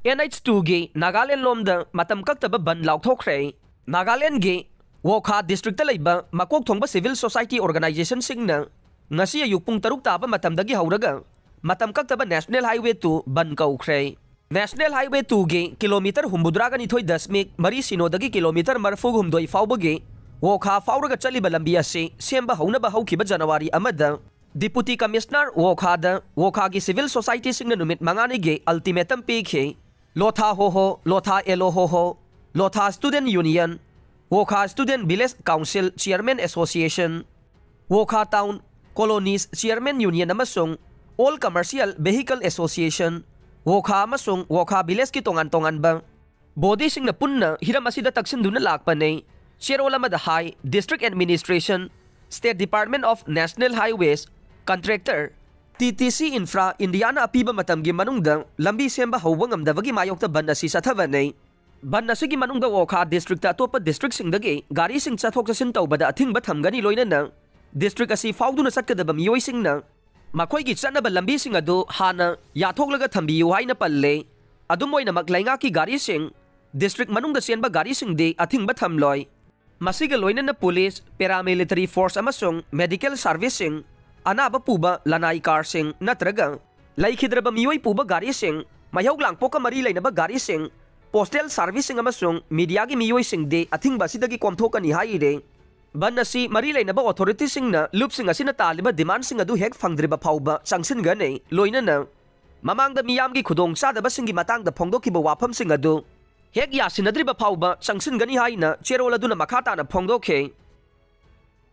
NH-2 गी नागालैंड लोमदा मतम कक्तबा बंद लाउथोखरे नागालैंड गी वोखा डिस्ट्रिक्ट लेबा मकोक थोंबा सिविल सोसाइटी ऑर्गेनाइजेशन सिंगना ngasi ayuk pung taruk taba matamdagi hauraga matam kaktaba national highway 2 ban kaukhre national highway 2 gi kilometer humbudraga ni thoi 10 mek mari sinodagi kilometer marfu humdoi faubagi wokha fauraga chaliba lambi ase semba hauna ba haukiba January amada deputy commissioner wokha gi civil society singna numit mangani gi ultimatum pikhe lotha lotha elo lotha student union wokha student village council chairman association wokha town colonies chairman union amasung all commercial vehicle association wokha amasung wokha village ki tongan ba body sing na punna hiram asida taksin duna lakpa nei cherola mada high district administration state department of national highways contractor TTC infra indiana apiba matam gi manungda lambi semba hawba ngamdabagi mayokta ban asi sathaba nei ban asigi manungda wokha district atopa district singdagi gari sing chathok chasin tawbada athingba thamgani loina na district asi fauduna sakadaba miyoi singna makhoi gi chanaba lambi sing adu hana yathoklaga thambiyu haina palle adum oina maklainga ki gari sing district manungda senba gari sing de athingba thamloi masiga loina na police paramilitary force amasung medical servicing anaba puba lanai car sing natraga laikhidraba miyoi puba gari sing mayhog langpoka mari leinaba gari sing postal servicing amasung media gi miyoi sing de athingba sidagi komthokani haire ban asi mari leinaba authority singna loop sing asina taliba demand sing adu hek fangdriba phauba changsin ga nei loina na mamangda miyam gi khudong sadaba singi matang da phongdokiba wafam sing adu hek yasinadriba phauba changsin gani haina cherola duna makhata na phongdokhe